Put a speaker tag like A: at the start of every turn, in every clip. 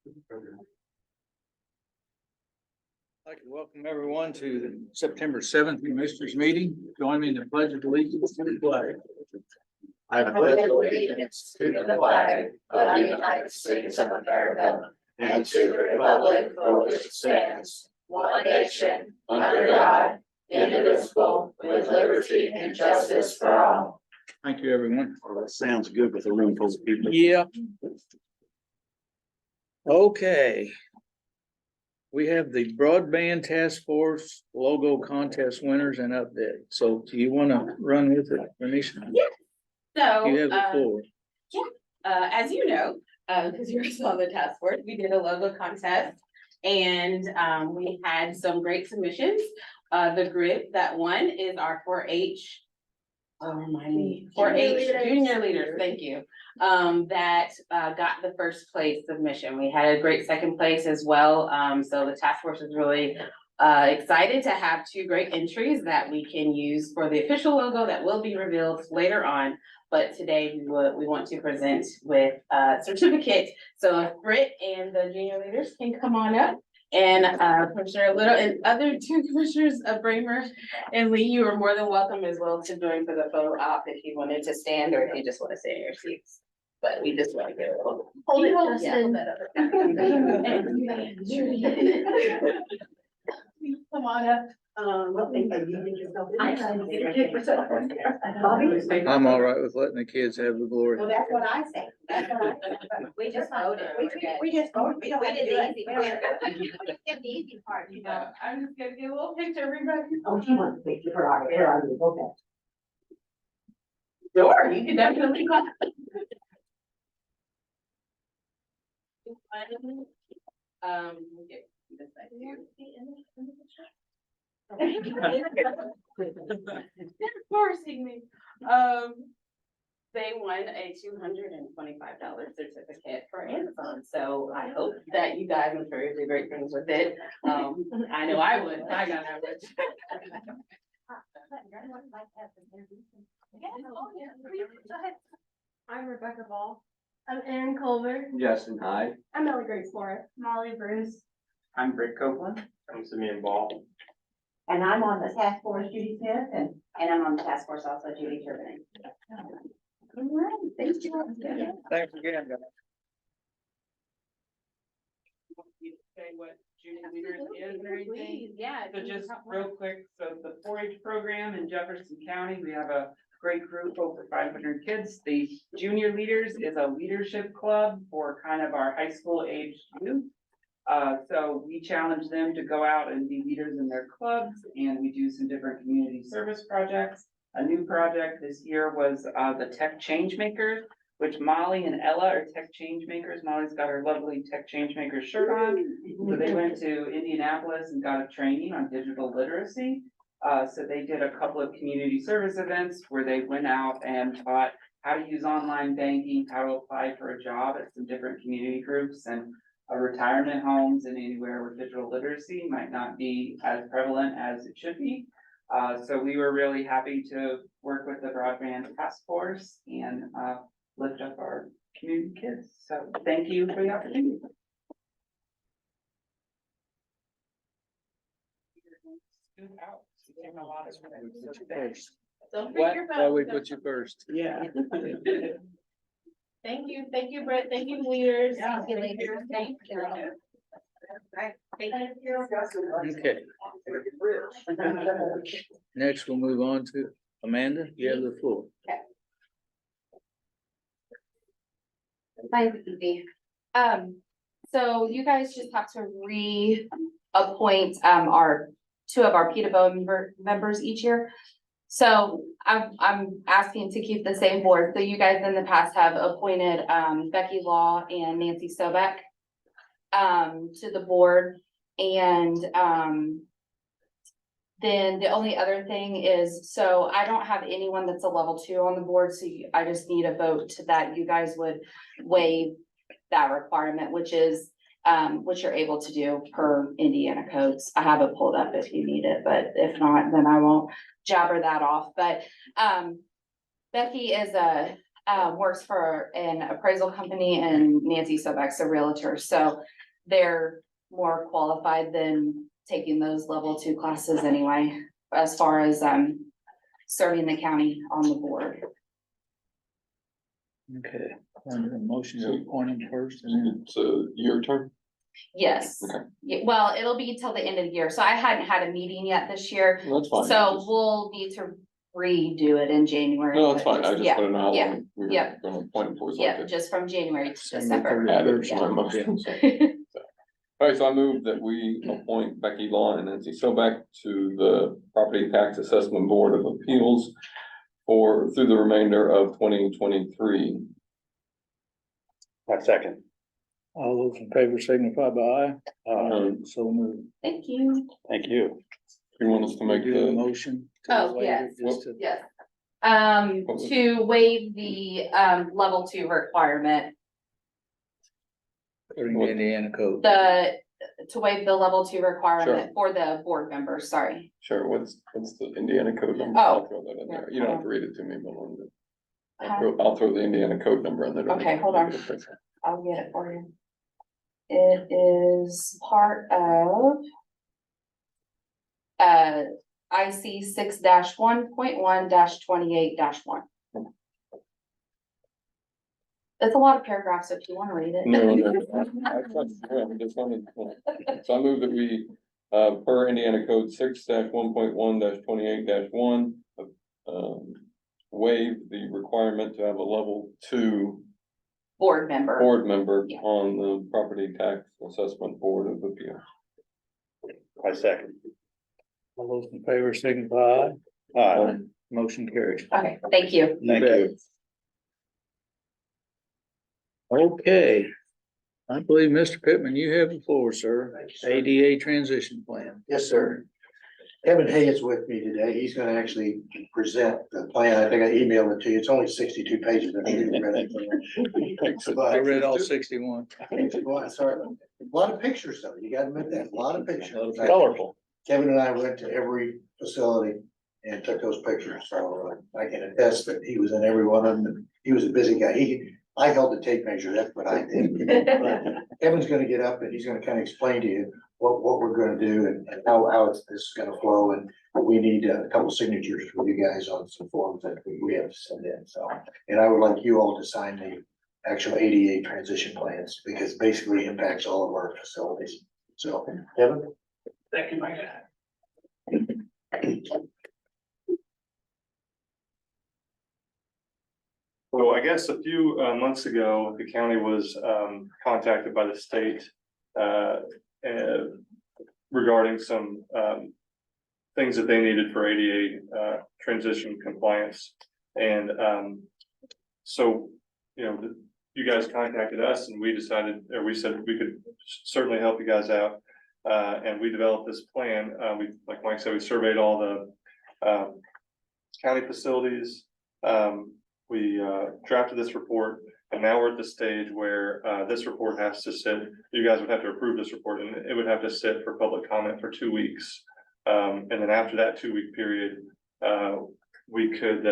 A: I'd like to welcome everyone to the September 7th Commissioners Meeting. Join me in the pledge of allegiance to the flag.
B: I pledge allegiance to the flag of the United States of America and to the republic for which it stands, one nation, under God, indivisible, with liberty and justice for all.
A: Thank you, everyone.
B: Well, that sounds good with a room full of people.
A: Yeah. Okay. We have the broadband task force logo contest winners and update. So do you want to run with it, Renisha?
C: So,
A: You have the floor.
C: as you know, because you're still on the task force, we did a logo contest. And we had some great submissions. The group that won is our 4-H. Oh, remind me, 4-H junior leaders, thank you. That got the first place submission. We had a great second place as well. So the task force is really excited to have two great entries that we can use for the official logo that will be revealed later on. But today we want to present with a certificate. So if Britt and the junior leaders can come on up. And Commissioner Little and other two commissioners of Bramer and Lee, you are more than welcome as well to join for the photo op if you wanted to stand or if you just want to stay in your seats. But we just want to get a little. Hold it, Justin. Come on up.
A: I'm all right with letting the kids have the glory.
D: Well, that's what I say. That's what I say.
C: We just voted.
D: We just voted. We don't have to do it.
C: We did the easy part, you know. I'm just gonna get a little picture, everybody.
D: Oh, she wants to take her out. There, I will go
C: Sure, you can definitely come. We'll get this side too. Forcing me. They won a $225 certificate for Amazon. So I hope that you guys, I'm sure you'll do great things with it. I know I would, I got that much.
E: I'm Rebecca Ball. I'm Aaron Culver.
B: Justin Hyde.
E: I'm Ellie Grace Morris. Molly Bruce.
F: I'm Britt Copeland. I'm Simeon Ball.
D: And I'm on the task force, Judy Smith, and
C: I'm on the task force also, Judy Turbine.
D: thank you.
A: Thanks again, guys.
F: Say what junior leaders is or anything?
C: Please, yeah.
F: So just real quick, so the 4-H program in Jefferson County, we have a great group, over 500 kids. The junior leaders is a leadership club for kind of our high school age youth. So we challenge them to go out and be leaders in their clubs, and we do some different community service projects. A new project this year was the Tech Change Makers, which Molly and Ella are Tech Change Makers. Molly's got her lovely Tech Change Maker shirt on. So they went to Indianapolis and got a training on digital literacy. So they did a couple of community service events where they went out and taught how to use online banking, how to apply for a job at some different community groups and retirement homes and anywhere where digital literacy might not be as prevalent as it should be. So we were really happy to work with the broadband task force and lift up our community kids. So thank you for the opportunity. Scoot out. Taking a lot of space.
C: Don't
A: Why
C: forget your
A: why we
C: phone.
A: put you first?
F: Yeah.
C: Thank you, Brett, thank you, leaders.
F: Yeah.
C: Thank you, leaders. Thank you. Thank you.
A: Okay. Next, we'll move on to Amanda. You have the floor.
E: Mine's easy. So you guys just have to reappoint our two of our PETA members each year. So I'm asking to keep the same board. So you guys in the past have appointed Becky Law and Nancy Sobek to the board. And then the only other thing is, so I don't have anyone that's a level 2 on the board, so I just need a vote to that you guys would waive that requirement, which is which you're able to do per Indiana codes. I have it pulled up if you need it, but if not, then I won't jabber that off. But Becky is a works for an appraisal company, and Nancy Sobek's a realtor, so they're more qualified than taking those level 2 classes anyway, as far as, serving the county on the board.
A: Okay, under a motion to appoint him first and then.
G: So your turn?
E: Yes,
G: Okay.
E: Well, it'll be till the end of the year, so I hadn't had a meeting yet this year,
G: That's fine.
E: so we'll need to redo it in January.
G: No, that's
E: but
G: fine. I just
E: yeah,
G: want to know how
E: yeah,
G: long we
E: yeah.
G: were gonna appoint him for. So I
E: Yeah,
G: could
E: just from January to
A: December
E: December.
G: add it
A: 31st.
G: to my motion. So. All right, so I move that we appoint Becky Law and Nancy Sobek to the Property Tax Assessment Board of Appeals through the remainder of 2023.
H: Second.
A: All those in favor signify by aye. So moved.
E: Thank you.
H: Thank you.
G: You want us to make
A: Do a
G: the,
A: motion. to
E: Oh,
A: waive
E: yes.
A: it, just to-
E: Yes. To waive the, level 2 requirement,
A: According to Indiana code.
E: to waive the level 2 requirement for the board members, sorry.
G: sure, what's the Indiana code number?
E: Oh.
G: I'll throw that in there. You don't have to read it to me, but I'll throw the Indiana code number in there.
E: Okay, hold on. I'll get it for you. It is part of IC 6-1.1-28-1. It's a lot of paragraphs if you want to read it.
G: No, I just wanted, so I move that we, per Indiana Code 6-1.1-28-1, waive the requirement to have a level 2
E: Board member.
G: board member
E: Yeah.
G: on the Property Tax Assessment Board of Appeals.
H: I second.
A: All those in favor signify aye.
H: Aye.
A: Motion carries.
E: Okay, thank you.
H: Thank you.
A: Okay. I believe, Mr. Pittman, you have the floor, sir.
I: Thank you, sir.
A: ADA transition plan.
I: Yes, sir. Kevin Hay is with me today. He's gonna actually present the plan. I think I emailed it to you. It's only 62 pages. I think you read it.
A: I read all 61.
I: Well, sorry. A lot of pictures though. You gotta admit that. A lot of pictures.
H: Colorful.
I: Kevin and I went to every facility and took those pictures. So I can attest that he was in every one of them. He was a busy guy. I held the tape measure. That's what I did. But Kevin's gonna get up and he's gonna kind of explain to you what we're gonna do and how this is gonna flow, and we need a couple signatures from you guys on some forms that we have to send in, so. And I would like you all to sign the actual ADA transition plans, because basically it impacts all of our facilities. So, Kevin?
H: Thank you, my guy.
J: So I guess a few months ago, the county was contacted by the state regarding some things that they needed for ADA transition compliance. And so, you know, you guys contacted us and we decided, or we said we could certainly help you guys out. And we developed this plan. Like Mike said, we surveyed all the county facilities. We drafted this report, and now we're at the stage where this report has to sit, you guys would have to approve this report, and it would have to sit for public comment for 2 weeks. And then after that 2-week period, we could,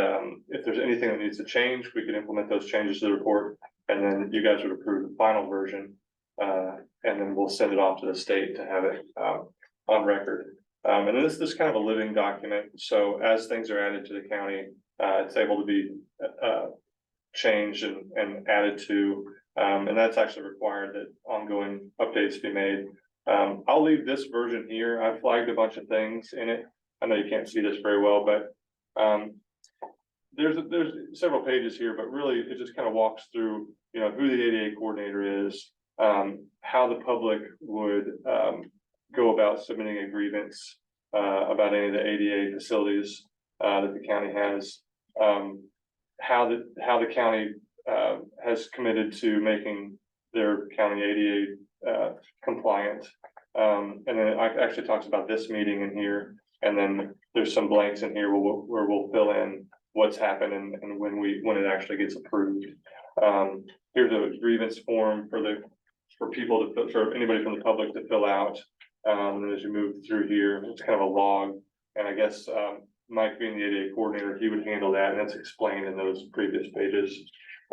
J: if there's anything that needs to change, we could implement those changes to the report, and then you guys would approve the final version. And then we'll send it off to the state to have it on record. And then this is kind of a living document, so as things are added to the county, it's able to be changed and added to, and that's actually required that ongoing updates be made. I'll leave this version here. I flagged a bunch of things in it. I know you can't see this very well, but there's several pages here, but really it just kind of walks through, you know, who the ADA coordinator is, how the public would go about submitting a grievance about any of the ADA facilities that the county has. How the county has committed to making their county ADA compliant. And then it actually talks about this meeting in here, and then there's some blanks in here where we'll fill in what's happened and when it actually gets approved. Here's a grievance form for people for anybody from the public to fill out. And as you move through here, it's kind of a log, and I guess Mike being the ADA coordinator, he would handle that, and that's explained in those previous pages.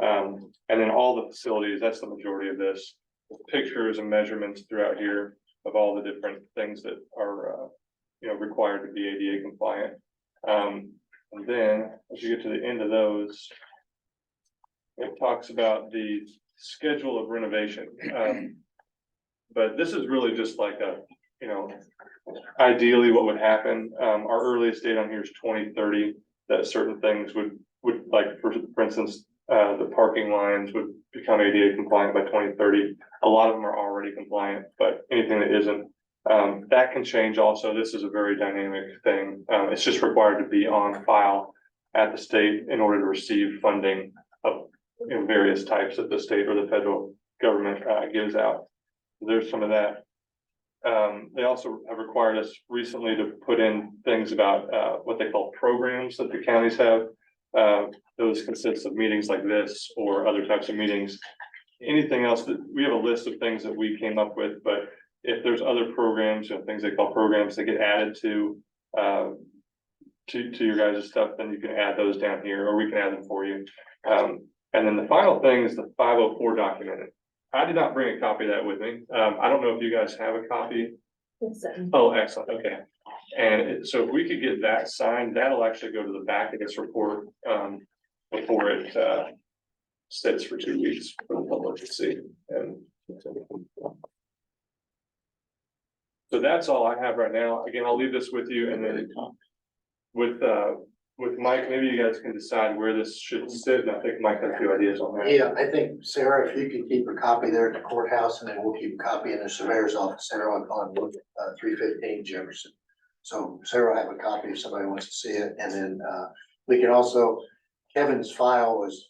J: And then all the facilities, that's the majority of this, pictures and measurements throughout here of all the different things that are, required to be ADA compliant. And then as you get to the end of those, it talks about the schedule of renovation. But this is really just like ideally what would happen. Our earliest date on here is 2030, that certain things would like, for instance, the parking lines would become ADA compliant by 2030. A lot of them are already compliant, but anything that isn't, that can change also. This is a very dynamic thing. It's just required to be on file at the state in order to receive funding of various types that the state or the federal government gives out. There's some of that. They also have required us recently to put in things about what they call programs that the counties have. Those consist of meetings like this or other types of meetings. Anything else that we have a list of things that we came up with, but if there's other programs, things they call programs that get added to your guys' stuff, then you can add those down here, or we can add them for you. And then the final thing is the 504 document. I did not bring a copy of that with me. I don't know if you guys have a copy. Oh, excellent. Okay. And so if we could get that signed, that'll actually go to the back of this report before it sits for 2 weeks for the public to see. And so that's all I have right now. Again, I'll leave this with you, and then with Mike, maybe you guys can decide where this should sit, and I think Mike has a few ideas on that.
I: Yeah, I think, Sarah, if you could keep a copy there at the courthouse, and then we'll keep a copy in the surveyor's office there on 315 Jefferson. So Sarah will have a copy if somebody wants to see it, and then we can also, Kevin's file was,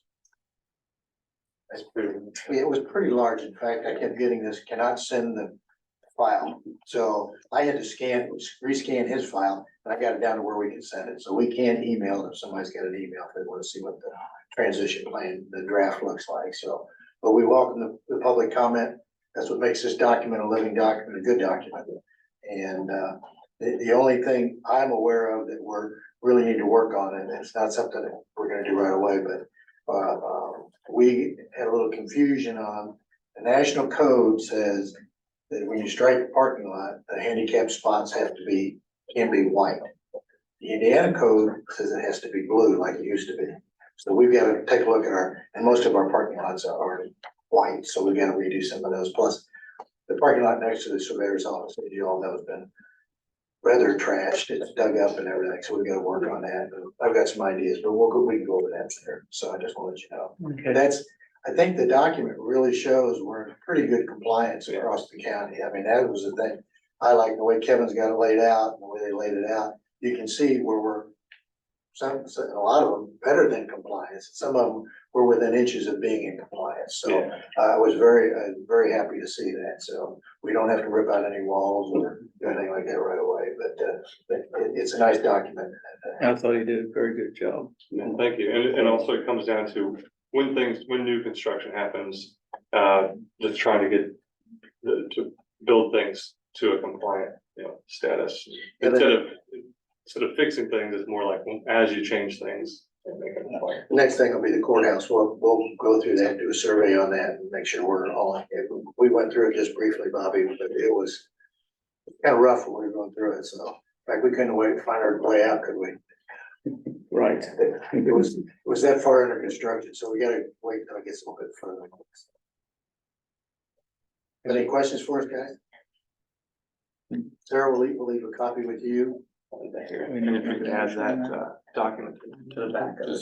I: it was pretty large. In fact, I kept getting this, cannot send the file. So I had to rescan his file, and I got it down to where we can send it. So we can email it if somebody's got an email, if they want to see what the transition plan, the draft looks like. So, but we welcome the public comment. That's what makes this document a living document, a good document. And the only thing I'm aware of that we're really need to work on, and it's not something that we're gonna do right away, but we had a little confusion on, the national code says that when you strike the parking lot, the handicap spots can be white. The Indiana code says it has to be blue like it used to be. So we've got to take a look at and most of our parking lots are already white, so we've got to redo some of those. Plus, the parking lot next to the surveyor's office, as you all know, has been rather trashed. It's dug up and everything, so we've got to work on that. I've got some ideas, but we can go over that later. So I just want to let you know.
A: Okay.
I: I think the document really shows we're in pretty good compliance across the county. I mean, that was the thing. I like the way Kevin's got it laid out and the way they laid it out. You can see where we're, a lot of them better than compliance. Some of them were within inches of being in compliance. So I was very happy to see that. So we don't have to rip out any walls or do anything like that right away, but it's a nice document.
A: I thought he did a very good job.
J: Thank you. And also it comes down to when new construction happens, just trying to get to build things to a compliant, status. Instead of fixing things, it's more like as you change things and make it compliant.
I: Next thing will be the courthouse. We'll go through that, do a survey on that and make sure we're all, we went through it just briefly, Bobby, but it was kind of rough when we were going through it. So in fact, we couldn't wait to find our way out, could we?
A: Right.
I: It was that far under construction, so we gotta wait till it gets a little bit further. Any questions for us, guys? Sarah, we'll leave a copy with you.
J: And if you could add that document to the back of it.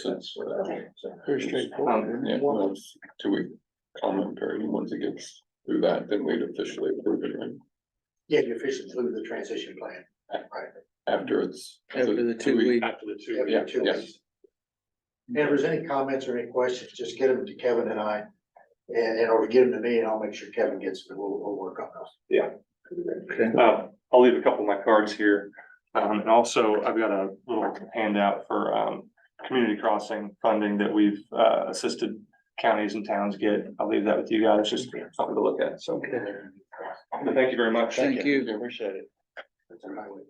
A: Very straightforward.
G: Yeah, well, it's 2-week comment period. Once it gets through that, then we'd officially approve it, right?
I: Yeah, you officially include the transition plan, right?
G: After
A: After the 2 week.
J: After the 2
I: Yeah,
J: weeks.
I: 2 weeks. And if there's any comments or any questions, just get them to Kevin and I, or get them to me, and I'll make sure Kevin gets them. We'll work on those.
J: Yeah.
A: Okay.
J: I'll leave a couple of my cards here. And also I've got a little handout for community crossing funding that we've assisted counties and towns get. I'll leave that with you guys, just something to look at. So but thank you very much.
A: Thank you.
H: Appreciate it.
I: That's a highway.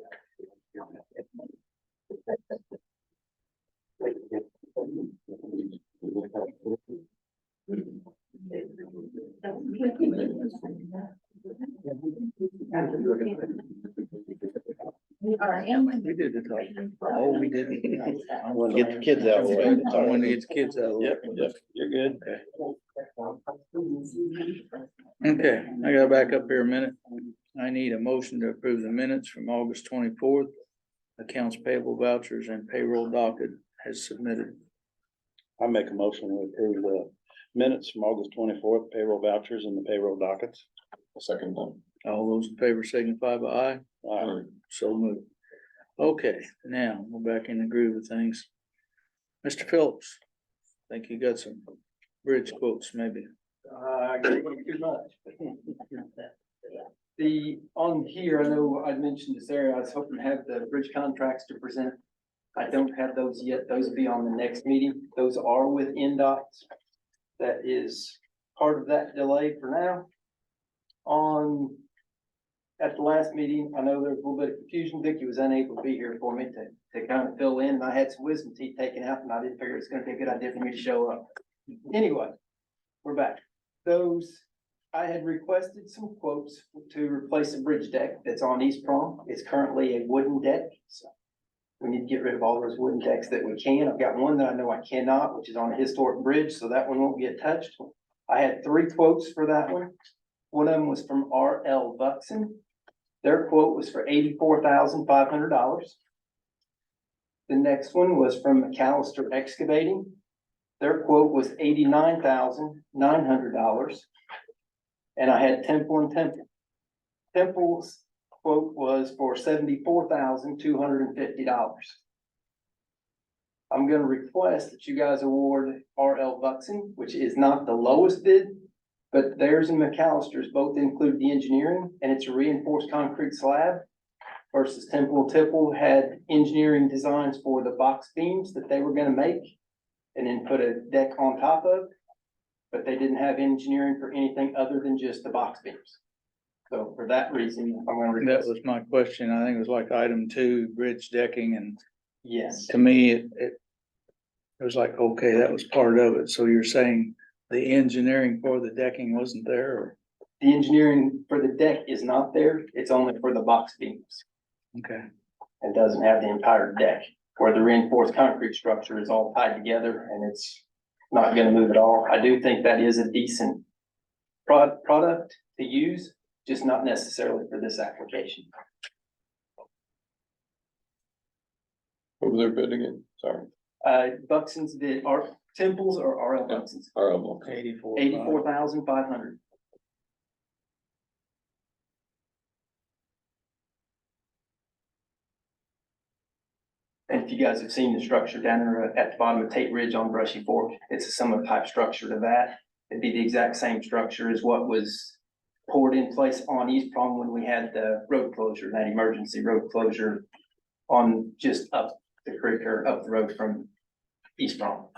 A: We did the talking. Oh, we didn't.
H: I want to get the kids out of the way.
A: I wanted to get the kids out of the way.
H: Yep, you're good.
A: Okay, I gotta back up here a minute. I need a motion to approve the minutes from August 24th. Accounts payable vouchers and payroll docket as submitted.
H: I make a motion to approve the minutes from August 24th, payroll vouchers and the payroll dockets.
G: Second one.
A: All those in favor signify by aye.
H: Aye.
A: So moved. Okay, now we're back in the groove of things. Mr. Phillips, think you got some bridge quotes maybe?
K: Too much. On here, I know I mentioned this area, I was hoping to have the bridge contracts to present. I don't have those yet, those will be on the next meeting, those are with NDOT. That is part of that delay for now. At the last meeting, I know there was a little bit of confusion, Vicky was unable to be here for me to kind of fill in, and I had some wisdom teeth taken out, and I didn't figure it's gonna be a good idea for me to show up. Anyway, we're back. I had requested some quotes to replace a bridge deck that's on East Prom. It's currently a wooden deck, so we need to get rid of all those wooden decks that we can. I've got one that I know I cannot, which is on a historic bridge, so that one won't get touched. I had 3 quotes for that one. One of them was from R.L. Buxton. Their quote was for $84,500. The next one was from McAllister Excavating. Their quote was $89,900. And I had Temple and Temple. Temple's quote was for $74,250. I'm gonna request that you guys award R.L. Buxton, which is not the lowest bid, but theirs and McAllister's both include the engineering, and it's a reinforced concrete slab. Versus Temple and Temple had engineering designs for the box beams that they were gonna make and then put a deck on top of. But they didn't have engineering for anything other than just the box beams. So for that reason, I'm gonna
A: That
K: request,
A: was my question. I think it was like item 2, bridge decking, and
K: yes.
A: to me, it was like, okay, that was part of it. So you're saying the engineering for the decking wasn't there, or?
K: The engineering for the deck is not there, it's only for the box beams.
A: Okay,
K: And doesn't have the entire deck, where the reinforced concrete structure is all tied together and it's not gonna move at all. I do think that is a decent product to use, just not necessarily for this application.
G: What was their bid again? Sorry.
K: Buxton's bid, our Temples or R.L. Buxton's,
G: All right, well,
A: 84.
K: $84,500. And if you guys have seen the structure down there at the bottom of Tate Ridge on Brushy Fork, it's a similar type structure to that. It'd be the exact same structure as what was poured in place on East Prom when we had the road closure, that emergency road closure on just up the creek or up the road from East Prom.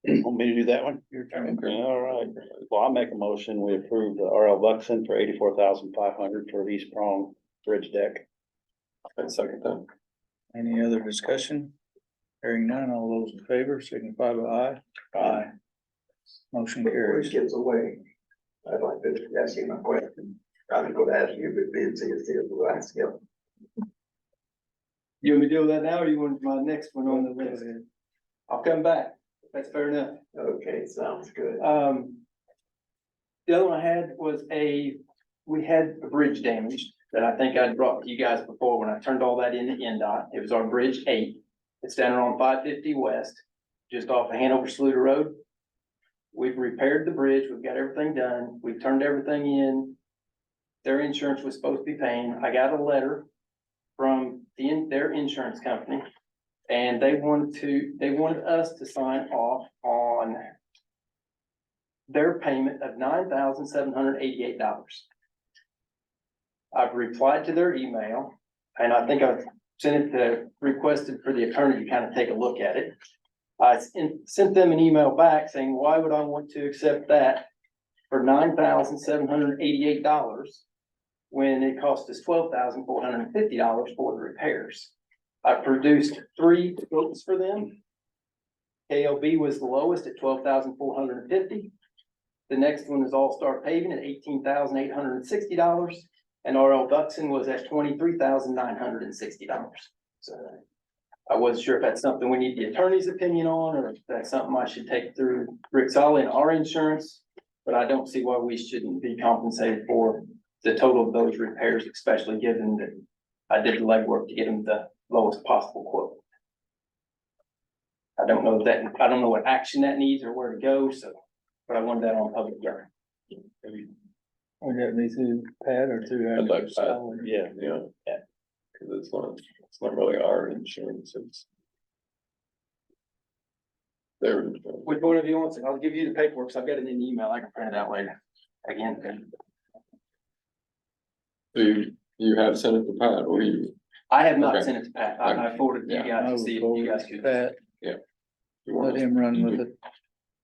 H: Want me to do that one?
A: Your turn.
H: All right. Well, I'll make a motion. We approve the R.L. Buxton for $84,500 for East Prong Bridge deck.
G: I second that.
A: Any other discussion? Hearing none, all those in favor signify by aye. Aye. Motion carries.
I: Gives away. I'd like to ask you my question. I'm going to ask you, but Ben says the last skill.
K: You want me to deal with that now, or you want my next one on the list? I'll come back. That's fair enough.
I: Okay, sounds good.
K: The other one I had was we had a bridge damaged that I think I'd brought to you guys before when I turned all that into NDOT. It was our Bridge 8. It's down there on 550 West, just off of Hanover Sluter Road. We've repaired the bridge. We've got everything done. We've turned everything in. Their insurance was supposed to be paying. I got a letter from their insurance company, and they wanted us to sign off on their payment of $9,788. I've replied to their email, and I think I've sent it requested for the attorney to kind of take a look at it. I sent them an email back saying, why would I want to accept that for $9,788 when it cost us $12,450 for the repairs? I produced 3 quotes for them. KLB was the lowest at $12,450. The next one is All Star Paving at $18,860. And RL Buxton was at $23,960. So I wasn't sure if that's something we need the attorney's opinion on, or if that's something I should take through Rick Solly and our insurance. But I don't see why we shouldn't be compensated for the total of those repairs, especially given that I did the legwork to get them the lowest possible quote. I don't know what action that needs or where to go, so, but I wanted that on public record.
A: Would that be through Pat or through?
G: I'd like Pat.
H: Yeah.
G: Yeah. Cause it's not really our insurance, it's their insurance.
K: Which one of you wants it? I'll give you the paperwork, so I've got it in the email. I can print it out later. Again,
G: Do you have sent it to Pat or you?
K: I have not
G: Okay.
K: sent it to Pat. I forwarded it to you
A: I
K: guys to
A: would
K: see if
A: forward
K: you guys
A: it
K: could.
A: to Pat,
G: You want
A: let
G: us-
A: him run with
G: do
A: it.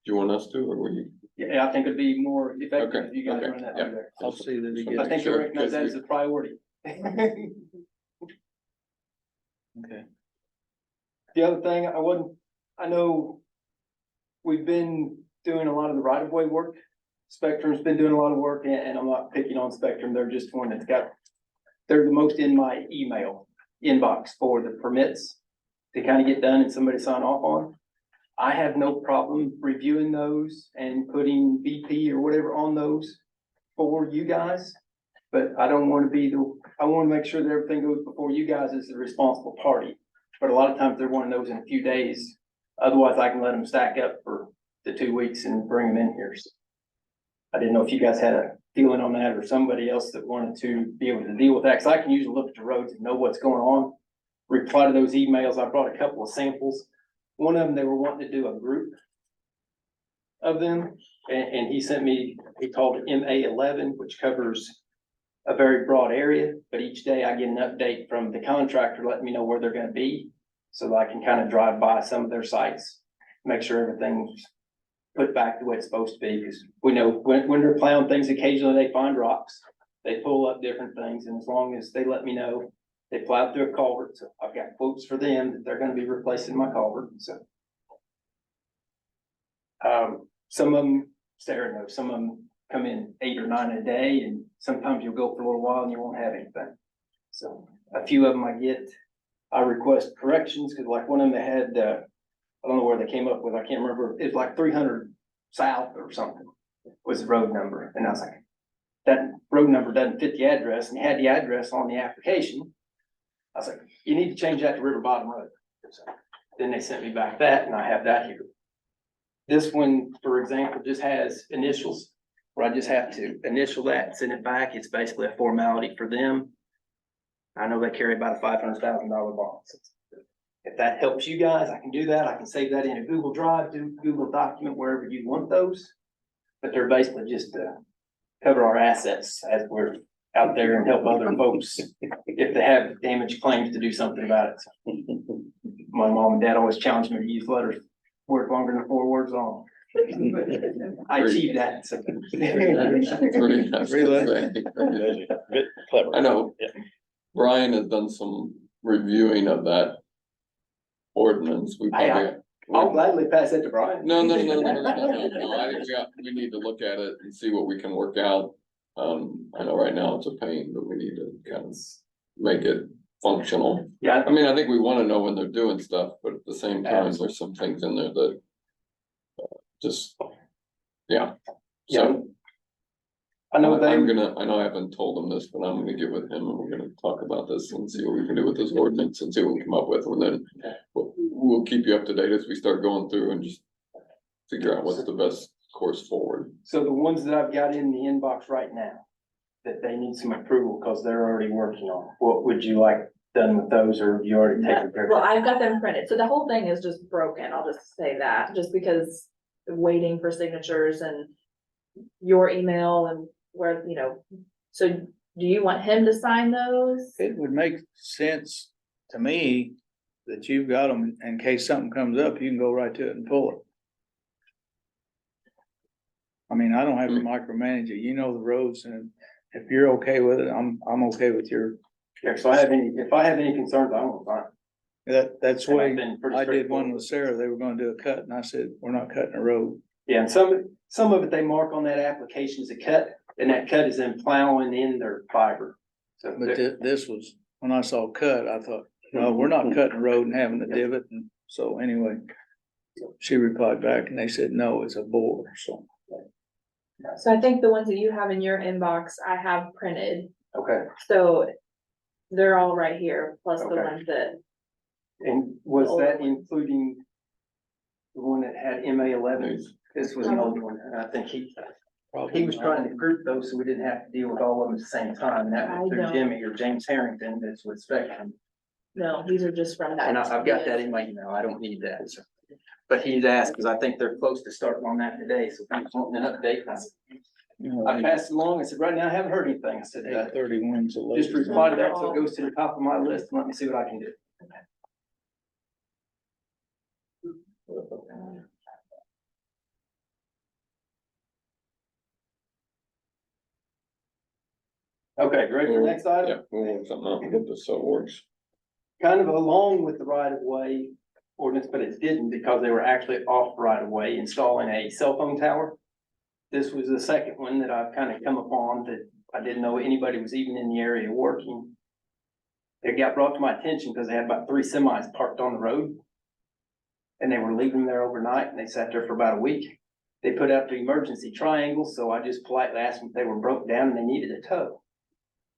G: you want us to, or will you?
K: Yeah, I think it'd be more effective
G: Okay,
K: if you guys
G: okay,
K: run that
G: yeah.
K: through there.
A: I'll see that he
K: I
A: gets.
K: think
G: Sure,
K: you'll recognize that
G: because
K: as a priority.
A: Okay.
K: The other thing, I know we've been doing a lot of the right of way work. Spectrum's been doing a lot of work, and I'm not picking on Spectrum. They're just one they're the most in my email inbox for the permits to kind of get done and somebody sign off on. I have no problem reviewing those and putting VP or whatever on those for you guys. But I don't want to I want to make sure that everything goes before you guys as the responsible party. But a lot of times they're wanting those in a few days. Otherwise, I can let them stack up for the 2 weeks and bring them in here. So I didn't know if you guys had a feeling on that or somebody else that wanted to be able to deal with that. Cause I can usually look at the roads and know what's going on. Reply to those emails. I brought a couple of samples. One of them, they were wanting to do a group of them. And he sent me, he called it MA11, which covers a very broad area, but each day I get an update from the contractor letting me know where they're gonna be. So that I can kind of drive by some of their sites, make sure everything's put back the way it's supposed to be, because we know when they're plowing things, occasionally they find rocks. They pull up different things, and as long as they let me know, they plowed through a culvert, so I've got quotes for them that they're gonna be replacing my culvert, so. Some of them, Sarah knows, some of them come in 8 or 9 a day, and sometimes you'll go for a little while and you won't have anything. So a few of them I request corrections, because like one of them they had, I don't know where they came up with, I can't remember, it's like 300 south or something was the road number, and I was like, that road number doesn't fit the address, and he had the address on the application. I was like, you need to change that to River Bottom Road. So then they sent me back that, and I have that here. This one, for example, just has initials, where I just have to initial that and send it back. It's basically a formality for them. I know they carry about a $500,000 bond. If that helps you guys, I can do that. I can save that in a Google Drive, do Google document, wherever you want those. But they're basically just to cover our assets as we're out there and help other folks if they have damage claims to do something about it. My mom and dad always challenged me to use letters work longer than 4 words long. I achieved that. So.
H: Bit clever.
G: I know.
H: Yeah.
G: Brian has done some reviewing of that ordinance. We probably.
K: I'll gladly pass it to Brian.
G: No, I think we need to look at it and see what we can work out. I know right now it's a pain, but we need to kind of make it functional.
K: Yeah.
G: I mean, I think we wanna know when they're doing stuff, but at the same time, there's some things in there that. Just, yeah. So.
K: I know
G: I know I haven't told him this, but I'm gonna get with him and we're gonna talk about this and see what we can do with this ordinance and see what we come up with, and then. We'll keep you up to date as we start going through and just figure out what's the best course forward.
K: So the ones that I've got in the inbox right now, that they need some approval because they're already working on, what would you like done with those, or have you already taken care of?
B: Well, I've got them printed, so the whole thing is just broken, I'll just say that, just because waiting for signatures and your email and where, so do you want him to sign those?
A: It would make sense to me that you've got them in case something comes up, you can go right to it and pull it. I mean, I don't have to micromanage it. You know the roads, and if you're okay with it, I'm okay with your.
K: Yeah, so if I have any concerns, I won't sign.
A: That's the
K: And
A: way
K: I've been pretty
A: I did one
K: straightforward.
A: with Sarah. They were gonna do a cut and I said, we're not cutting a road.
K: Yeah, and some of it they mark on that application as a cut, and that cut is then plowing in their fiber. So
A: But this was, when I saw cut, I thought, no, we're not cutting the road and having a divot, and so anyway. She replied back and they said, no, it's a bore, so.
L: So I think the ones that you have in your inbox, I have printed,
K: okay,
L: so they're all right here, plus the
K: Okay.
L: ones that,
K: and was that including the one that had MA11? This was an old one, and I think he was trying to group those so we didn't have to deal with all of them at the same time, and that
L: I
K: was through
L: know.
K: Jimmy or James Harrington, that's with Spectrum.
L: no, these are just from that.
K: And I've got that in my email, I don't need that, so. But he's asked, because I think they're close to starting on that today, so if he's wanting an update. I passed along, I said, right now, I haven't heard anything, I said,
A: 8:31's the
K: just
A: latest.
K: reply to that, so it goes to the top of my list, and let me see what I can do. Okay, ready for the next item?
G: Yeah, we'll work something out and get this so it works.
K: Kind of along with the right of way ordinance, but it didn't because they were actually off right of way installing a cell phone tower. This was the second one that I've kind of come upon that I didn't know anybody was even in the area working. It got brought to my attention because they had about 3 semis parked on the road. And they were leaving there overnight and they sat there for about a week. They put out the emergency triangle, so I just politely asked them if they were broke down and they needed a tow.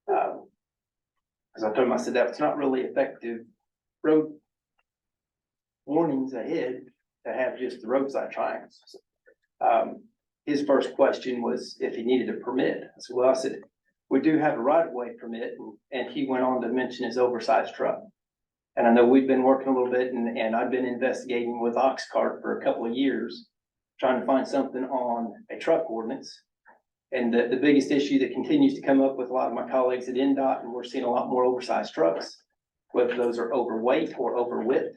K: Cause I told him, I said, that's not really effective road warnings ahead to have just the roadside triangles. His first question was if he needed a permit. I said, well, I said, we do have a right of way permit, and he went on to mention his oversized truck. And I know we've been working a little bit and I've been investigating with Oxcart for a couple of years, trying to find something on a truck ordinance. And the biggest issue that continues to come up with a lot of my colleagues at NDOT, and we're seeing a lot more oversized trucks, whether those are overweight or over width.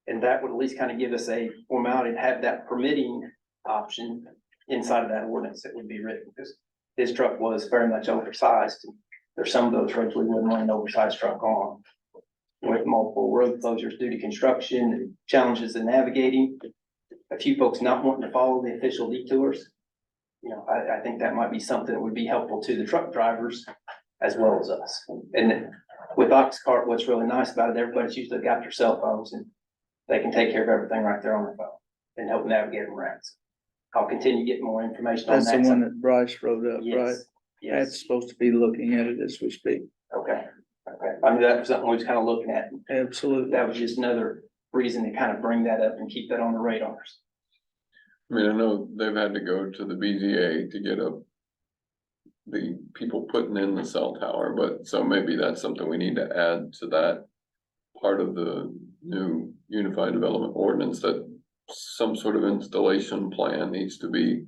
K: And that would at least kind of give us a formality to have that permitting option inside of that ordinance that would be written, because his truck was very much oversized. There's some of those roads we wouldn't want an oversized truck on, with multiple road closures due to construction and challenges in navigating. A few folks not wanting to follow the official detours. You know, I think that might be something that would be helpful to the truck drivers as well as us. And with Oxcart, what's really nice about it, everybody's usually got their cell phones and they can take care of everything right there on their phone and help navigate them around. I'll continue getting more information on
A: That's
K: that.
A: the one that Bryce wrote up, right?
K: Yes, yes,
A: That's supposed to be looking at it as we speak.
K: okay, okay. I mean, that was something we was kind of looking at.
A: Absolutely.
K: That was just another reason to kind of bring that up and keep that on the radars.
G: I mean, I know they've had to go to the BZA to get the people putting in the cell tower, but so maybe that's something we need to add to that part of the new unified development ordinance, that some sort of installation plan needs to be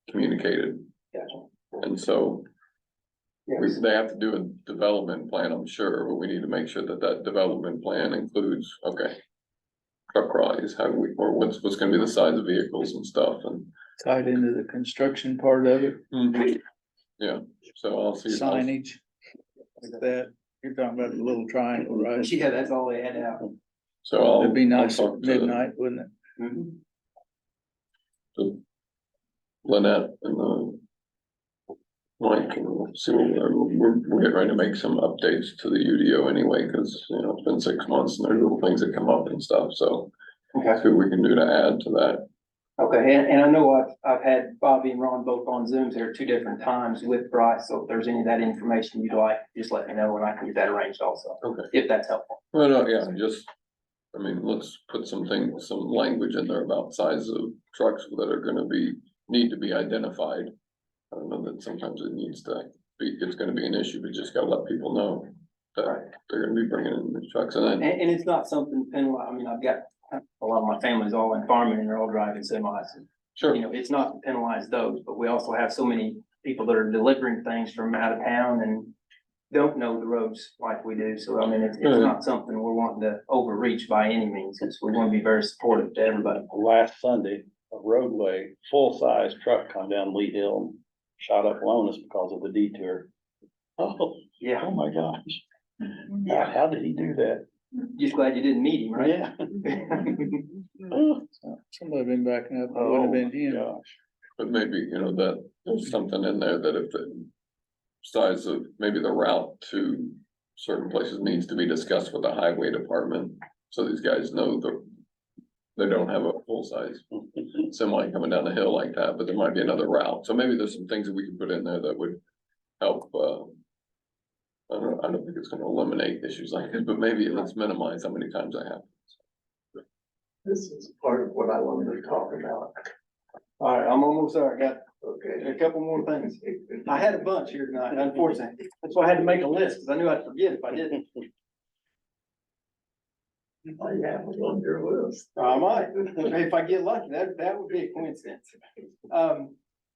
G: communicated.
K: Gotcha.
G: And so
K: Yes.
G: they have to do a development plan, I'm sure, but we need to make sure that that development plan includes, okay, truck rise, how do we, or what's gonna be the size of vehicles and stuff, and
A: Tied into the construction part of it,
G: yeah, so I'll see.
A: signage, like that. You're talking about the little triangle, right?
K: Yeah, that's all they had out.
G: So I'll.
A: It'd be nice
G: I'll
A: at
G: talk to
A: midnight, wouldn't it?
K: Mhm.
G: Lynette and Mike, and we'll see what we're getting ready to make some updates to the UDO anyway, because, you know, it's been 6 months and there's little things that come up and stuff, so.
K: Okay.
G: See what we can do to add to that.
K: Okay, and I know I've had Bobby and Ron both on Zooms here 2 different times with Bryce, so if there's any of that information you'd like, just let me know and I can get that arranged also,
G: Okay.
K: if that's helpful.
G: Well, no, yeah, I mean, let's put some language in there about size of trucks that are gonna need to be identified. I don't know that sometimes it needs to be, it's gonna be an issue, but just gotta let people know that they're gonna be bringing in the trucks, and then.
K: And it's not something penalized, I mean, I've got a lot of my family's all in farming and they're all driving semis.
G: Sure.
K: You know, it's not to penalize those, but we also have so many people that are delivering things from out of town and don't know the roads like we do. So, I mean, it's not something we're wanting to overreach by any means. We want to be very supportive to everybody.
H: Last Sunday, a roadway, full-size truck come down Lee Hill and shot up Lonis because of the detour. Oh,
K: Yeah,
H: oh my gosh.
K: Yeah.
H: How did he do that?
K: just glad you didn't meet him, right?
H: Yeah.
A: Somebody been backing up, it wouldn't have been him.
H: Gosh.
G: But maybe, that there's something in there that if the size of, maybe the route to certain places needs to be discussed with the highway department. So these guys know they don't have a full-size semi coming down the hill like that, but there might be another route. So maybe there's some things that we can put in there that would help, I don't think it's gonna eliminate issues like this, but maybe let's minimize how many times I have.
I: This is part of what I wanted to talk about.
K: All right, I'm almost there. I got
I: Okay.
K: a couple more things. I had a bunch here tonight, unfortunately. That's why I had to make a list, because I knew I'd forget if I didn't.
I: I have it on your list.
K: I might, if I get lucky, that would be a coincidence.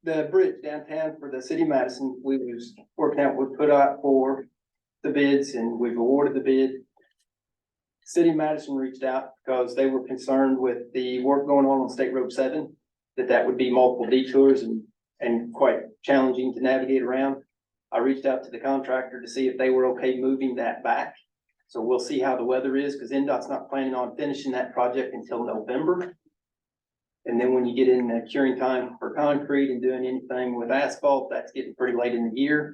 K: The bridge downtown for the city of Madison, we was working out, we put out for the bids and we've awarded the bid. City of Madison reached out because they were concerned with the work going on State Road 7, that would be multiple detours and quite challenging to navigate around. I reached out to the contractor to see if they were okay moving that back. So we'll see how the weather is, because NDOT's not planning on finishing that project until November. And then when you get in the curing time for concrete and doing anything with asphalt, that's getting pretty late in the year.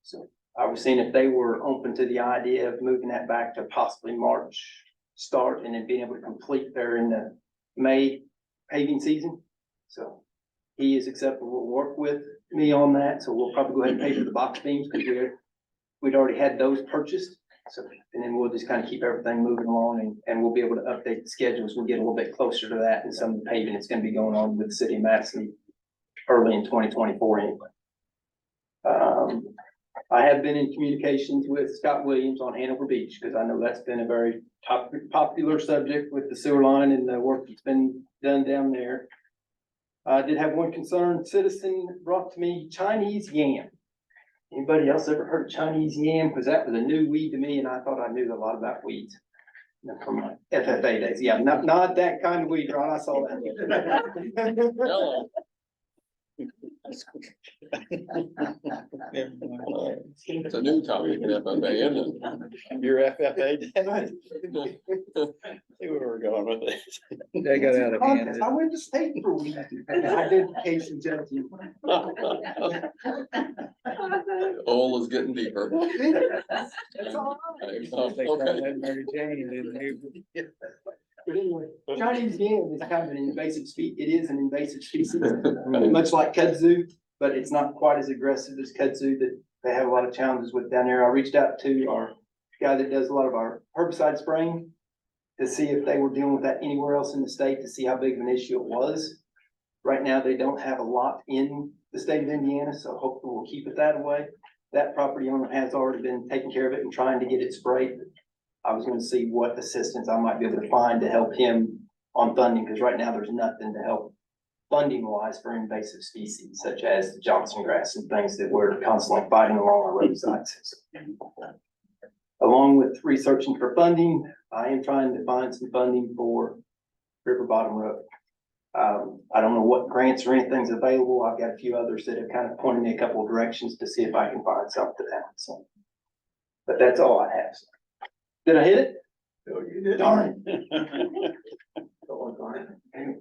K: So I was seeing if they were open to the idea of moving that back to possibly March start and then being able to complete there in the May paving season. So he is acceptable to work with me on that. So we'll probably go ahead and pay for the box beams because we'd already had those purchased. So, and then we'll just kind of keep everything moving along and we'll be able to update the schedules. We'll get a little bit closer to that and some of the paving that's going to be going on with the city of Madison early in 2024 anyway. I have been in communications with Scott Williams on Hanover Beach because I know that's been a very popular subject with the sewer line and the work that's been done down there. I did have one concerned citizen brought to me Chinese yam. Anybody else ever heard of Chinese yam? Because that was a new weed to me and I thought I knew a lot about weeds. From my FFA days. Yeah, not that kind of weed, Ron. I saw that.
G: Hello. It's a new topic in FFA, isn't it?
H: Your FFA. See where we're going with this.
A: They got out of hand.
K: I went to state for weed. Identification judging.
G: Hole is getting deeper.
K: That's all right.
A: They call
G: Okay.
A: that Mary Jane, didn't they?
K: But anyway, Chinese yam is kind of an invasive species. It is an invasive species, much like kudzu, but it's not quite as aggressive as kudzu that they have a lot of challenges with down there. I reached out to our guy that does a lot of our herbicide spraying to see if they were dealing with that anywhere else in the state to see how big of an issue it was. Right now, they don't have a lot in the state of Indiana, so hopefully we'll keep it that way. That property owner has already been taking care of it and trying to get it sprayed. I was gonna see what assistance I might be able to find to help him on funding, because right now there's nothing to help funding wise for invasive species such as the Johnson grass and things that we're constantly fighting along our roadsides. Along with researching for funding, I am trying to find some funding for River Bottom Road. I don't know what grants or anything's available. I've got a few others that have kind of pointed me a couple of directions to see if I can find something to that. So, but that's all I have. Did I hit it?
I: No, you didn't.
K: Darn.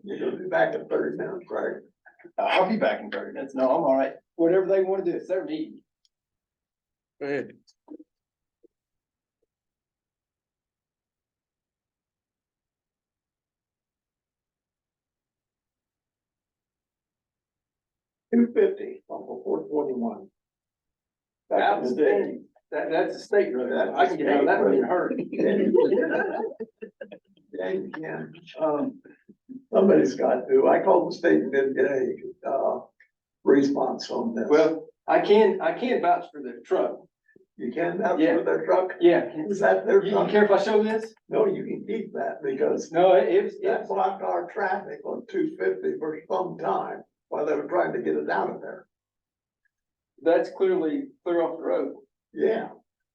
I: You're gonna be back in 30 minutes, right?
K: I'll be back in 30 minutes. No, I'm all right. Whatever they want to do, it's their meeting.
A: Go ahead.
I: $250 on 421. Back in the day.
K: That's a state road. I can get out of that one in a hurry.
I: Yeah, you can. Somebody's got to. I called the state and didn't get a response on this.
K: Well, I can vouch for the truck.
I: You can vouch
K: Yeah.
I: for their truck?
K: Yeah.
I: Is that their
K: You
I: truck?
K: care if I show this?
I: No, you can keep that because
K: No, it's
I: that blocked our traffic on 250 for some time while they were trying to get it out of there.
K: that's clearly clear off the road.
I: Yeah.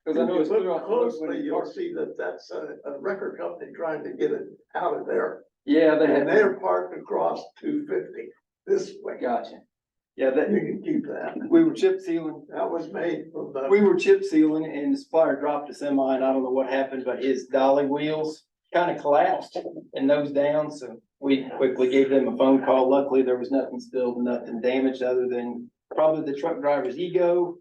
K: Because I know it's
I: If you
K: clear
I: look
K: off the road. when
I: closely,
K: you
I: you'll
K: park.
I: see that that's a record company trying to get it out of there.
K: Yeah, they
I: And
K: have.
I: they're parked across 250 this way.
K: Gotcha. Yeah, that,
I: You can keep that.
K: we were chip sealing.
I: That was made from the.
K: We were chip sealing and the supplier dropped a semi and I don't know what happened, but his dolly wheels kind of collapsed and nose down. So We quickly gave them a phone call. Luckily, there was nothing spilled, nothing damaged other than probably the truck driver's ego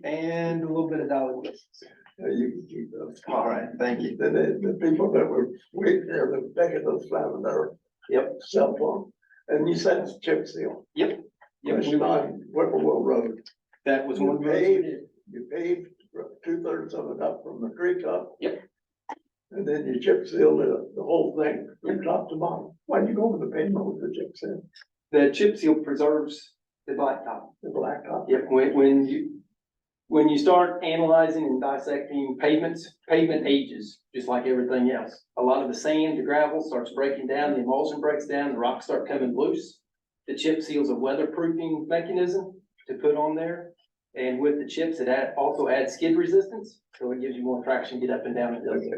K: and a little bit of dollar whistles.
B: You can keep those.
K: All right, thank you.
B: The people that were waiting there, the back of those slamming their
K: Yep,
B: cell phone, and you said it's chip seal.
K: yep. Yep,
B: It's on Whipplewell Road.
K: that was one of
B: You
K: those we
B: paved,
K: did.
B: you paved 2/3 of it up from the creek up.
K: Yep.
B: And then you chip sealed it, the whole thing, from top to bottom. Why'd you go with the pavement with the chip seal,
K: The chip seal preserves the blacktop.
B: the blacktop?
K: Yep, when you start analyzing and dissecting pavements, pavement ages, just like everything else. A lot of the sand, the gravel starts breaking down, the emulsion breaks down, the rocks start coming loose. The chip seal's a weatherproofing mechanism to put on there. And with the chips, it also adds skid resistance, so it gives you more traction, get up and down the hill.
B: Okay.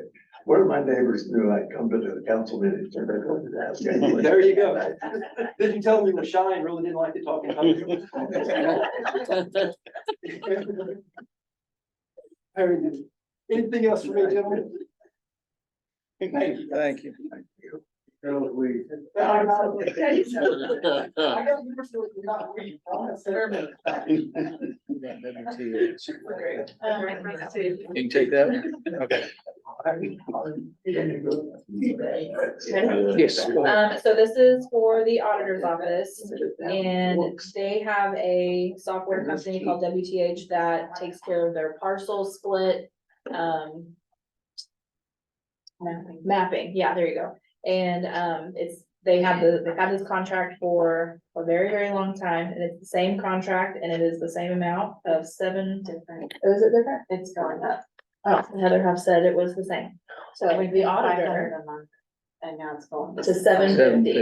B: Where my neighbors knew I'd come to the council meetings, and they're going to ask.
K: There you go. Did you tell them you were shy and really didn't like to talk in public? Very good. Anything else for me, gentlemen? Thank you.
A: Thank you.
B: Harold, we.
K: I got you for not we.
A: You can take that one? Okay. Yes.
L: So this is for the auditor's office, and they have a software company called WTH that takes care of their parcel split, mapping, yeah, there you go. And, they've had this contract for a very, very long time, and it's the same contract, and it is the same amount of seven different. Oh, is it different? It's going up. Oh, Heather have said it was the same. So the auditor.
C: And now it's going.
L: To 750.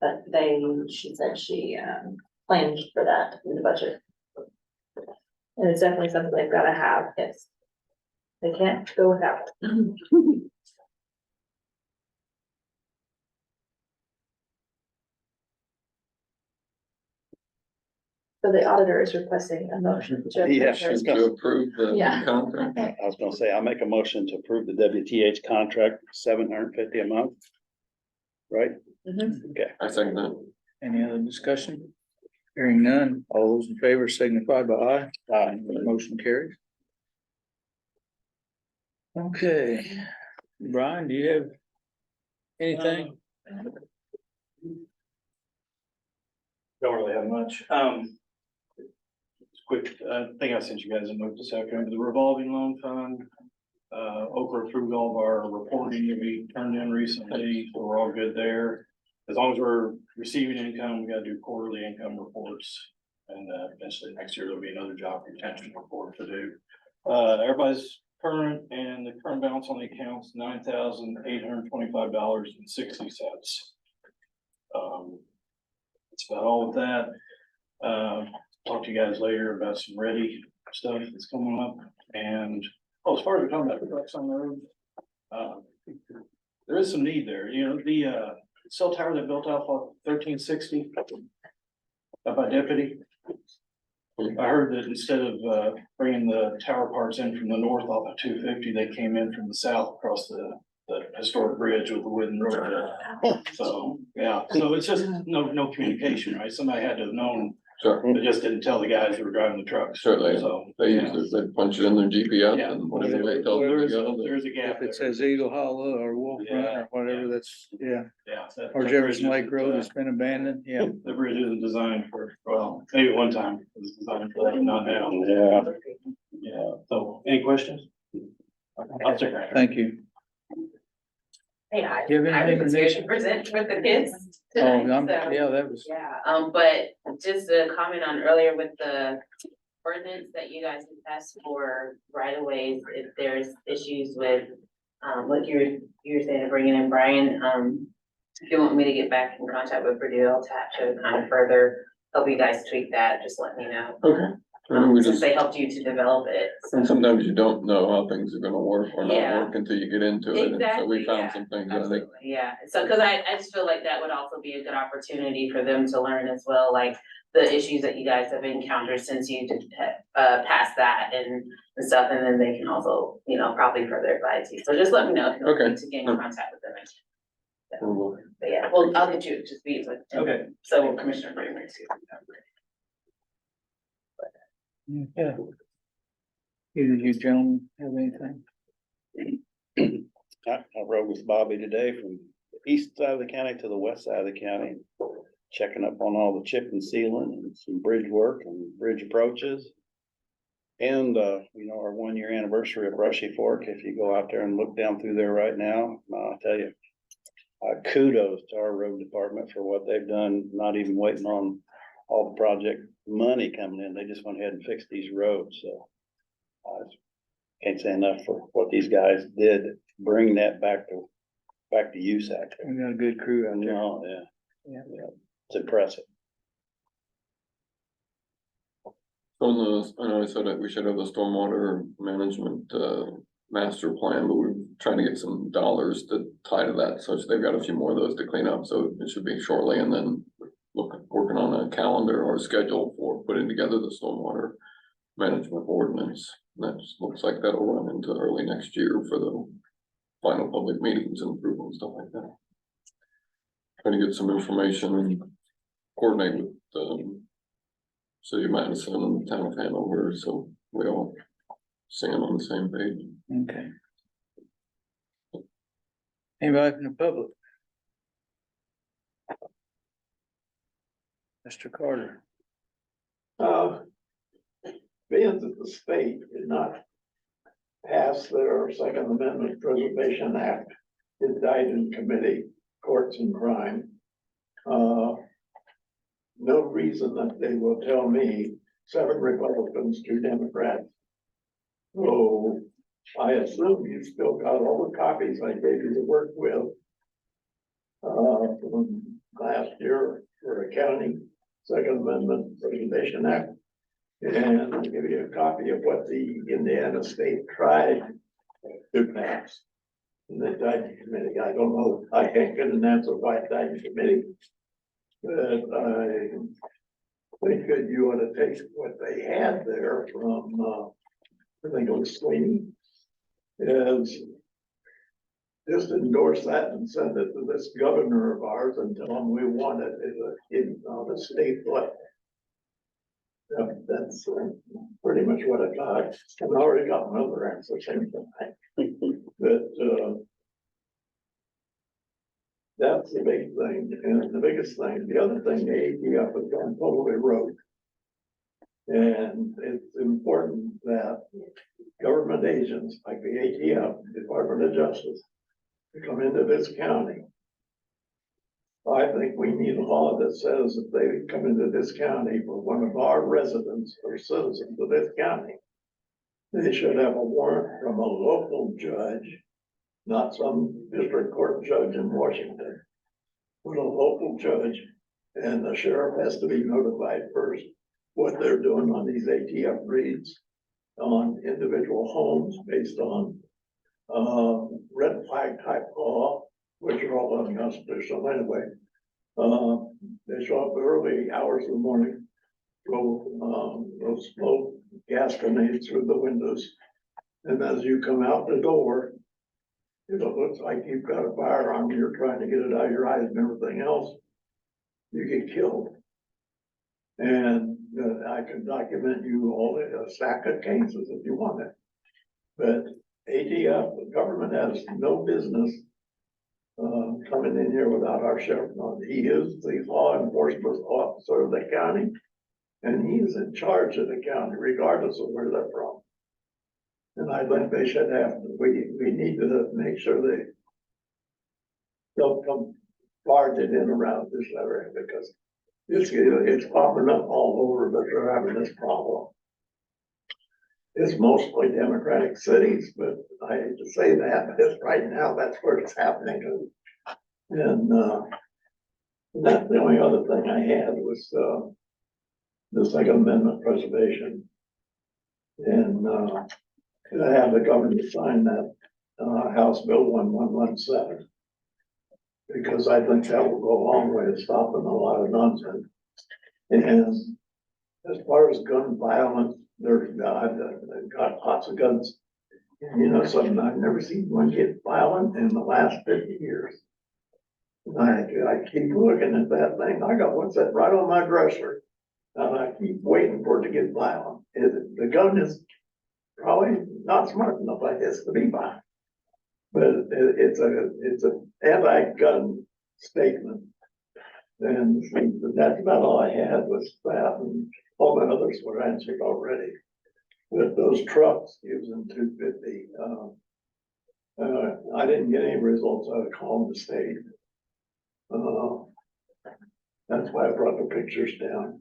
A: 750.
L: But she said she, planned for that in the budget. And it's definitely something they've gotta have, yes. They can't go without. So the auditor is requesting a motion. to-
H: Yes.
G: To approve the
L: Yeah.
G: contract.
H: I was gonna say, I'll make a motion to approve the WTH contract, $750 a month. Right?
L: Mhm.
H: Okay.
G: I second that.
A: Any other discussion? Hearing none, all those in favor signify by aye. Aye. Motion carries. Okay, Brian, do you have anything?
M: Don't really have much. Quick, thing I sent you guys a note this afternoon, the revolving loan fund. Oprah approved all of our reporting that we turned in recently, so we're all good there. As long as we're receiving income, we gotta do quarterly income reports. And eventually next year there'll be another job retention report to do. Everybody's current, and the current balance on the account's $9,825.60. That's about all with that. Talk to you guys later about some ready stuff that's coming up. And, as far as we're talking about the trucks on the road, there is some need there. You know, the cell tower that built off of 1360 up by Deputy. I heard that instead of bringing the tower parts in from the north off of 250, they came in from the south across the historic bridge with the wooden road. So, yeah, so it's just no communication, right? Somebody had to have known,
G: Sure,
M: but just didn't tell the guys who were driving the trucks.
G: certainly.
M: So,
G: They
M: yeah.
G: usually punch it in their GPS
M: Yeah.
G: and whatever they tell them to
M: There's
G: go.
M: a gap
A: If
M: there.
A: it says Eagle Hollow or Wolf Run
M: Yeah,
A: or whatever, that's, yeah,
M: Yeah. that-
A: or
M: that
A: Jefferson
M: bridge
A: Lake Road has been abandoned, yeah.
M: The bridge isn't designed for, well, maybe one time it was designed for that, not now.
H: Yeah.
M: Yeah, so any questions? I'll check that.
A: Thank you.
C: Hey, I
A: You have anything,
C: was here
A: Denise?
C: to present with the kids
A: Oh,
C: tonight, so.
A: yeah, that was,
C: Yeah, but just to comment on earlier with the ordinance that you guys have passed for right of ways, if there's issues with, like you're saying, to bringing in Brian, if you want me to get back in contact with Purdue LTAP to kind of further help you guys tweak that, just let me know.
G: Okay. And we
C: Since
G: just,
C: they helped you to develop it. so.
G: and sometimes you don't know how things are gonna work or not
C: Yeah.
G: work until you get into it. And so we
C: Exactly,
G: found
C: yeah.
G: some things, I think.
C: Absolutely, yeah, so, cause I just feel like that would also be a good opportunity for them to learn as well, like the issues that you guys have encountered since you did, passed that and stuff, and then they can also, probably further advise you, so just let me know if you want me
G: Okay.
C: to get in contact with them.
G: Approval.
C: But yeah, well, I'll get you just these with.
F: Okay.
C: So Commissioner Bramer too.
A: Yeah. Either you gentlemen have anything?
H: I rode with Bobby today from the east side of the county to the west side of the county, checking up on all the chip and sealing and some bridge work and bridge approaches. And, our 1 year anniversary of Brushy Fork, if you go out there and look down through there right now, I tell you, kudos to our road department for what they've done, not even waiting on all the project money coming in. They just went ahead and fixed these roads, so. I can't say enough for what these guys did, bring that back to use actually.
A: We got a good crew out there.
H: No, yeah, it's impressive.
G: On the, I know I said that we should have the stormwater management, master plan, but we're trying to get some dollars to tie to that, such they've got a few more of those to clean up, so it should be shortly, and then working on a calendar or schedule for putting together the stormwater management ordinance. That just looks like that'll run into early next year for the final public meetings and approval and stuff like that. Trying to get some information and coordinate with, City of Madison and the town of Hanover, so we all sing on the same page.
A: Okay. Anybody from the public? Mr. Carter.
N: Being that the state did not pass their Second Amendment Preservation Act, it died in committee, courts and crime. No reason that they will tell me 7 Republicans, 2 Democrats. So I assume you still got all the copies I gave you to work with. From last year for accounting, Second Amendment Preservation Act. And I'll give you a copy of what the Indiana State tried to pass. And they died in committee. I don't know, I can't get an answer why it died in committee. But I think that you ought to take what they had there from, I think it was Sweeney, is just endorse that and send it to this governor of ours and tell him we want it in the state level. That's pretty much what I got. I've already got another answer, same thing. But that's the big thing, and the biggest thing. The other thing, the ATF has gone totally rogue. And it's important that government agents like the ATF, Department of Justice, to come into this county. I think we need a law that says if they come into this county for one of our residents or citizens of this county, they should have a warrant from a local judge, not some district court judge in Washington, but a local judge, and the sheriff has to be notified first what they're doing on these ATF raids on individual homes based on red flag type law, which are all unconstitutional anyway. They show up early hours of the morning, throw smoke, gas grenades through the windows. And as you come out the door, it looks like you've got a firearm, you're trying to get it out of your eyes and everything else, you get killed. And I can document you all a stack of cases if you want it. But ATF, the government has no business coming in here without our sheriff on. He is the law enforcement officer of the county, and he is in charge of the county, regardless of where they're from. And I think they should have, we need to make sure they don't come barging in around this area, because it's popping up all over, but they're having this problem. It's mostly Democratic cities, but I hate to say that, but right now that's where it's happening. And that's the only other thing I had was the Second Amendment preservation. And I have the governor sign that House Bill 1117. Because I think that will go a long way to stopping a lot of nonsense. And as far as gun violence, I've got lots of guns. And you know something, I've never seen one get violent in the last 50 years. I keep looking at that thing. I got one set right on my dresser. And I keep waiting for it to get violent. The gun is probably not smart enough, I guess, to be violent. But it's a anti-gun statement. And that's about all I had was that, and all the others were answered already. With those trucks using 250, I didn't get any results out of calling the state. That's why I brought the pictures down.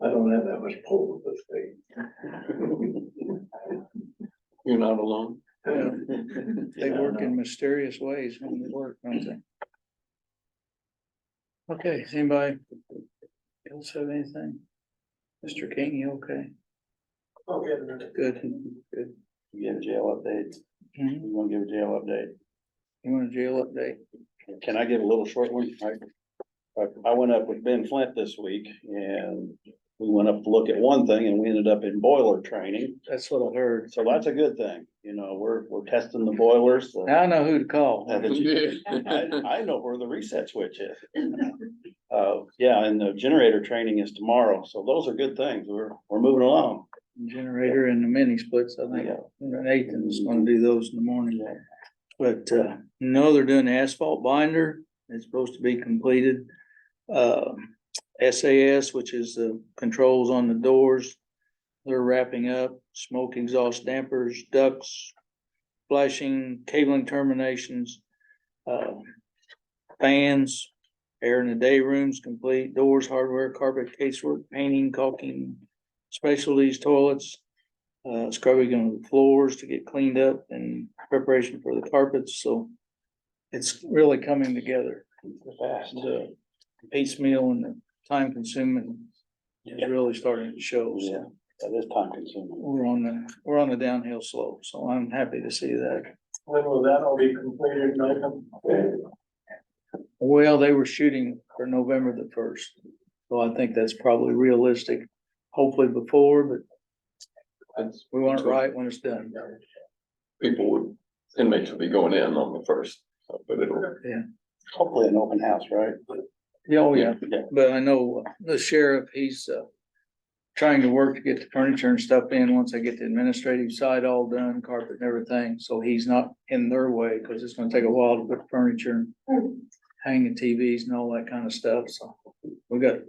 N: I don't have that much pull with the state.
G: You're not alone.
A: They work in mysterious ways when they work, don't they? Okay, does anybody else have anything? Mr. King, you okay?
M: Oh, yeah.
A: Good, good.
H: You get a jail update.
A: Mhm.
H: You wanna give a jail update?
A: You want a jail update?
H: Can I give a little short one? I went up with Ben Flint this week and we went up to look at one thing and we ended up in boiler training.
A: That's what I heard.
H: So that's a good thing. You know, we're testing the boilers.
A: Now I know who to call.
H: I know where the reset switch is. Yeah, and the generator training is tomorrow. So those are good things. We're moving along.
A: Generator and the mini splits, I think. Nathan's gonna do those in the morning. But, no, they're doing the asphalt binder. It's supposed to be completed. SAS, which is the controls on the doors. They're wrapping up, smoke exhaust dampers, ducts, flashing, cabling terminations, fans, air in the day rooms complete, doors, hardware, carpet, casework, painting, caulking, specialties, toilets, scrubbing on the floors to get cleaned up in preparation for the carpets, so it's really coming together fast. The piecemeal and the time consuming is really starting to show.
H: Yeah, that is time consuming.
A: We're on the downhill slope, so I'm happy to see that.
N: When will that all be completed, Nathan?
A: Well, they were shooting for November the 1st, so I think that's probably realistic. Hopefully before, but we want it right when it's done.
G: Inmates will be going in on the 1st, but it'll.
A: Yeah.
H: Hopefully an open house, right?
A: Yeah, oh, yeah,
H: Yeah.
A: but I know the sheriff, he's trying to work to get the furniture and stuff in once they get the administrative side all done, carpet and everything, so he's not in their way, cause it's gonna take a while to put furniture and hang the TVs and all that kind of stuff, so we got a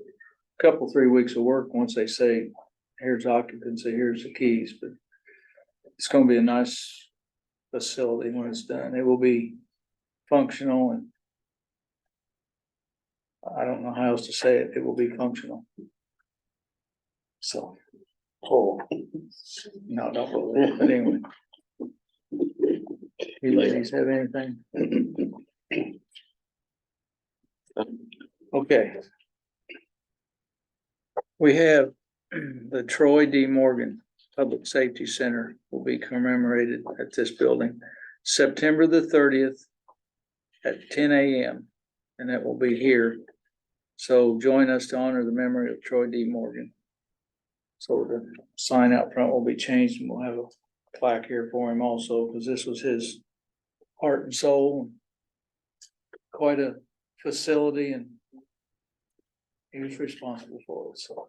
A: couple, 3 weeks of work once they say, here's occupancy, here's the keys, but it's gonna be a nice facility when it's done. It will be functional, and I don't know how else to say it. It will be functional. So.
H: Oh.
A: No, don't believe it, but anyway. You ladies have anything? Okay. We have the Troy D. Morgan Public Safety Center will be commemorated at this building September the 30th at 10 a.m. and that will be here. So join us to honor the memory of Troy D. Morgan. So the sign out front will be changed and we'll have a plaque here for him also, because this was his heart and soul. Quite a facility, and he was responsible for it. So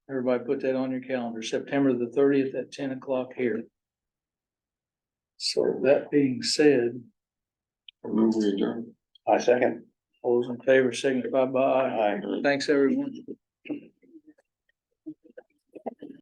A: everybody put that on your calendar, September the 30th at 10 o'clock here. So that being said.
G: Move we adjourn.
H: I second.
A: All those in favor signify by aye.
H: Aye.
A: Thanks, everyone.